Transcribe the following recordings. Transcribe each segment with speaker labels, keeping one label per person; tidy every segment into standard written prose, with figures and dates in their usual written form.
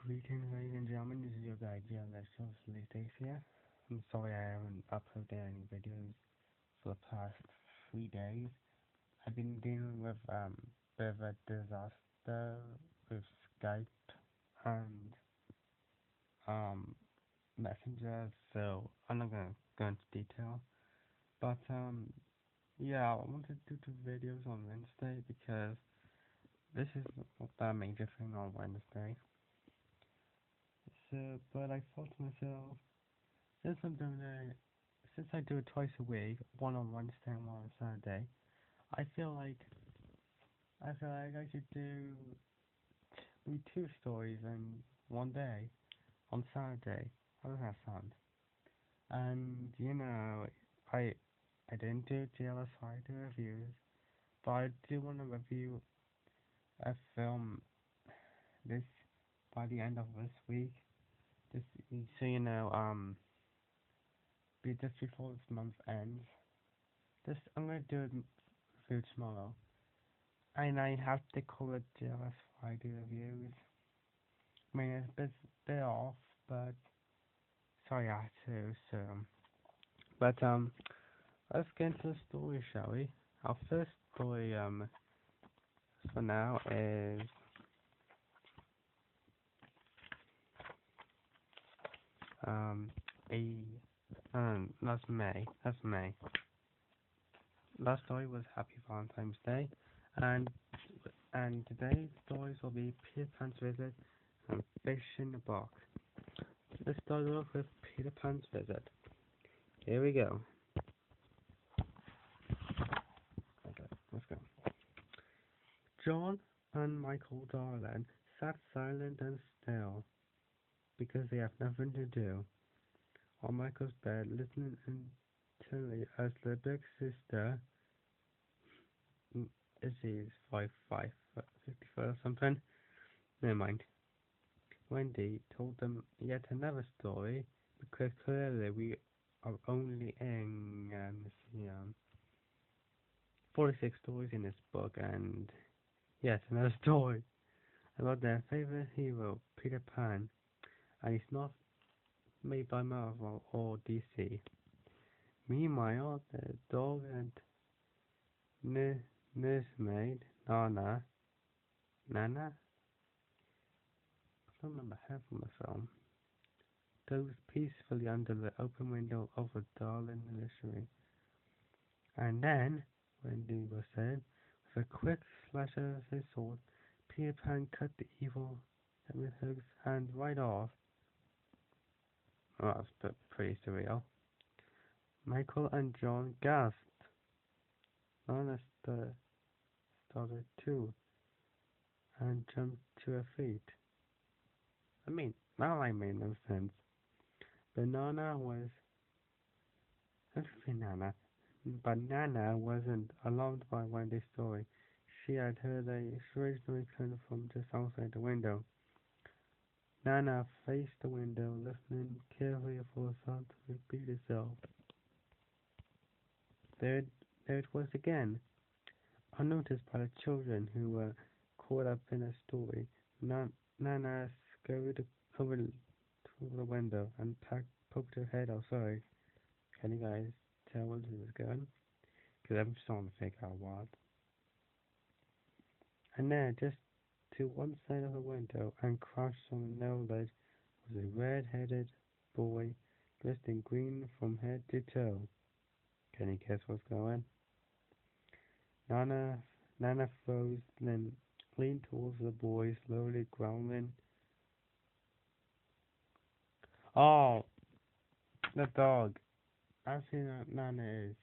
Speaker 1: Greetings, ladies and gentlemen. This is your guide, Stacy here. I'm sorry I haven't uploaded any videos for the past 3 days. I've been dealing with bit of a disaster with Skype and um Messenger, so I'm not gonna go into detail. But yeah, I wanted to do videos on Wednesday because this is not that major thing on Wednesday. So, but I thought to myself. Since I'm doing it, since I do it twice a week, one on Wednesday and one on Saturday, I feel like I should do two stories in one day on Saturday. How does that sound? And I I didn't do jealous Friday reviews, but I do want to review a film this by the end of this week. Just so be just before this month ends. Just I'm gonna do it review tomorrow. And I have to call it jealous Friday reviews. I mean, it's a bit off, but sorry I had to. So, but let's get into the story, shall we? Our first story for now is a that's May. That's May. Last story was Happy Valentine's Day, and today's stories will be Peter Pan's visit and Fish in the Box. Let's start off with Peter Pan's visit. Here we go. Okay, let's go. John and Michael Darling sat silent and still because they have nothing to do on Michael's bed, listening intently as the big sister, Izzy's 54 or something. Never mind. Wendy told them yet another story because clearly we are only in 46 stories in this book, and yet another story about their favorite hero, Peter Pan, and he's not made by Marvel or DC. Meanwhile, the dog and nursemaid, Nana, I don't remember her from the film, dozed peacefully under the open window of a Darling nursery. And then, Wendy was said, with a quick slash of his sword, Peter Pan cut the evil Hedgehog's hand right off. Oh, that's pretty surreal. Michael and John gasped. Nana started too and jumped to her feet. I mean, that line made no sense. But Nana was everything Nana. But Nana wasn't alarmed by Wendy's story. She had heard a strange noise coming from just outside the window. Nana faced the window, listening carefully for the sound to repeat itself. There it was again, unnoticed by the children who were caught up in a story. Nana scurried over to the window and poked her head outside. Can you guys tell where she was going? Because I'm starting to figure out what. And there, just to one side of the window and crouched on the narrow ledge, was a red-headed boy glistening green from head to toe. Can you guess what's going? Nana froze, then leaned towards the boy, slowly growling. Oh, the dog. I've seen what Nana is.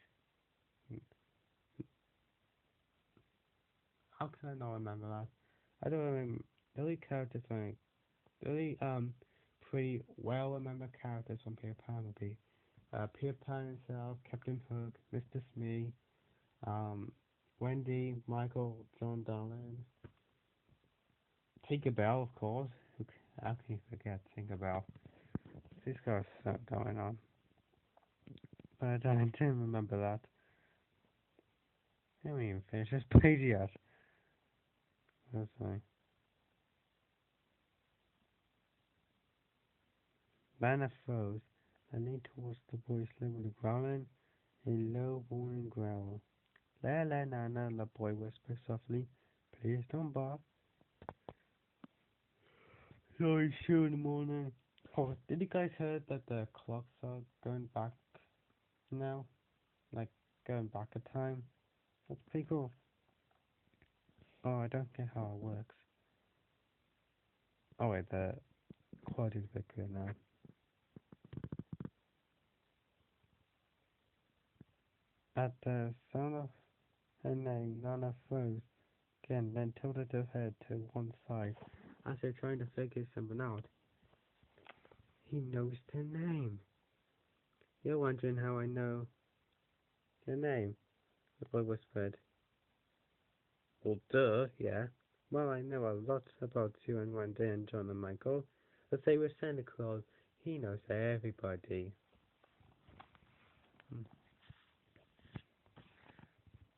Speaker 1: How can I not remember that? I don't remember. The only characters like the only pretty well remembered characters from Peter Pan would be Peter Pan himself, Captain Hook, Mr. Smee, Wendy, Michael, John Darling, Tinkerbell, of course. How can you forget Tinkerbell? She's got stuff going on. But I didn't remember that. I haven't even finished this page yet. That's fine. Nana froze and leaned towards the boy slowly, growling a low, warning growl. La la Nana, the boy whispered softly. Please don't bark. Sorry, see in the morning. Oh, did you guys hear that the clocks are going back now? Like, going back a time? That's pretty cool. Oh, I don't get how it works. Oh wait, the quality's a bit good now. At the sound of her name, Nana froze again, then tilted her head to one side as if trying to figure something out. He knows her name. You're wondering how I know your name? The boy whispered. Well, duh, yeah. Well, I know a lot about you and Wendy and John and Michael. But say with Santa Claus, he knows everybody. Hmm.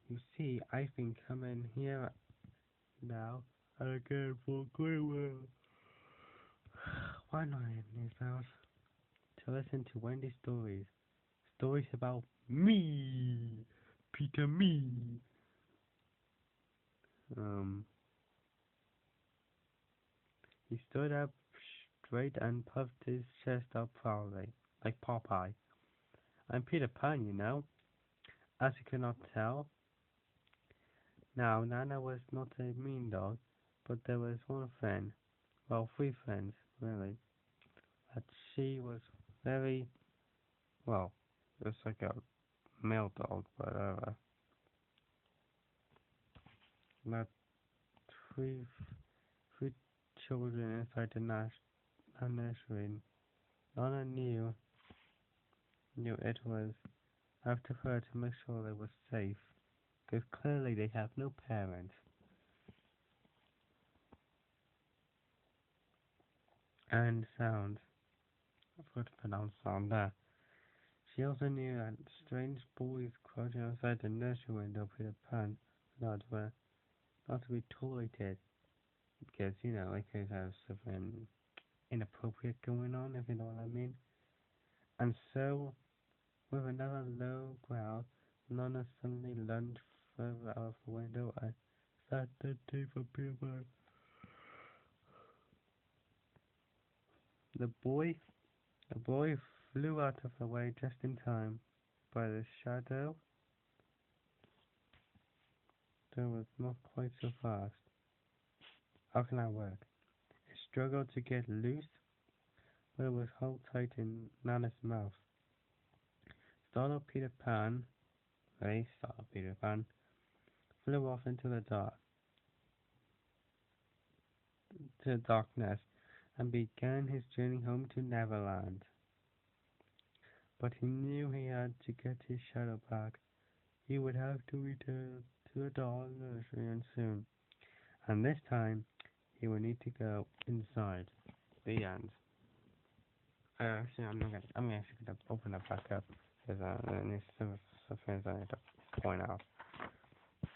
Speaker 1: You see, I've been coming here now and again for quite a while. Why not in these house? To listen to Wendy's stories. Stories about me, Peter me. Um, he stood up straight and puffed his chest out proudly, like Popeye. I'm Peter Pan, you know. As you cannot tell. Now, Nana was not a mean dog, but there was one friend, well, three friends, really, that she was very, well, it was like a male dog, but, not three, three children inside the nursery. Nana knew it was up to her to make sure they were safe, because clearly they have no parents. And sound, I forgot to pronounce sound there. She also knew that strange boys crouching outside the nursery window Peter Pan were not to be tolerated because, they could have something inappropriate going on, if you know what I mean. And so, with another low growl, Nana suddenly lunged further out of the window and sat the tape for Peter Pan. The boy, the boy flew out of the way just in time. By the shadow, that was not quite so fast. How can I work? It struggled to get loose, but it was held tight in Nana's mouth. Startled Peter Pan, very startled Peter Pan, flew off into the darkness, and began his journey home to Neverland. But he knew he had to get his shadow back. He would have to return to the doll nursery and soon, and this time he would need to go inside. The end. Actually, I'm actually gonna open it back up because there's some things I need to point out.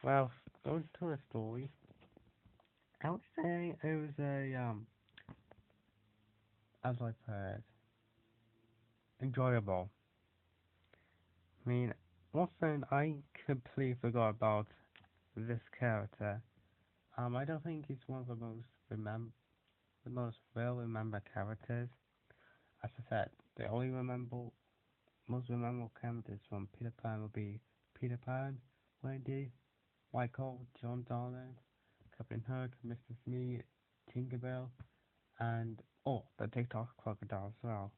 Speaker 1: Well, going to the story, I would say it was as I put, enjoyable. I mean, one thing I completely forgot about this character. I don't think he's one of the most well remembered characters. As I said, the only most memorable characters from Peter Pan will be Peter Pan, Wendy, Michael, John Darling, Captain Hook, Mr. Smee, Tinkerbell, and the TikTok crocodile as well.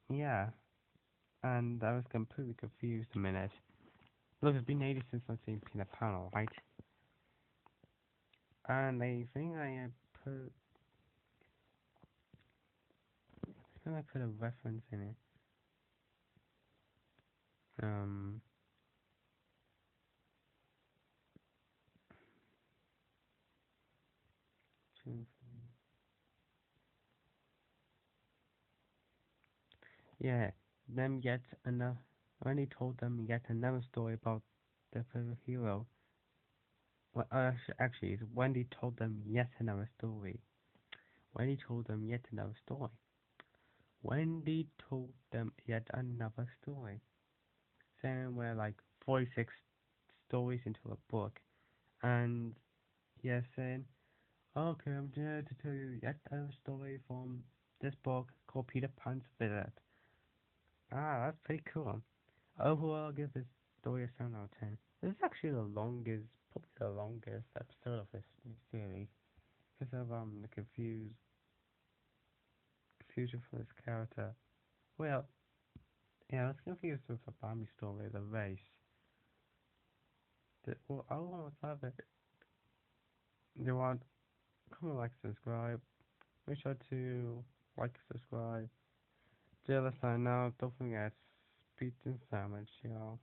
Speaker 1: Yeah, and I was completely confused a minute. Look, it's been ages since I've seen Peanut Panel, right? And put, I think I put a reference in it. Um, yeah, them yet another. When he told them yet another story about their favorite hero. Well, actually, it's Wendy told them yet another story. Wendy told them yet another story. Wendy told them yet another story. Saying we're like 46 stories into a book, and yes, saying, okay, I'm here to tell you yet another story from this book called Peter Pan's Visit. Ah, that's pretty cool. Overall, I'll give this story a 7 out of 10. This is actually probably the longest episode of this series because of the confusion for this character. Well, yeah, let's confuse with a Bambi story, the race. Well, I want to have it. You want, comment, like, subscribe. Make sure to like, subscribe. Just let us know. Don't forget, speed and sandwich, y'all.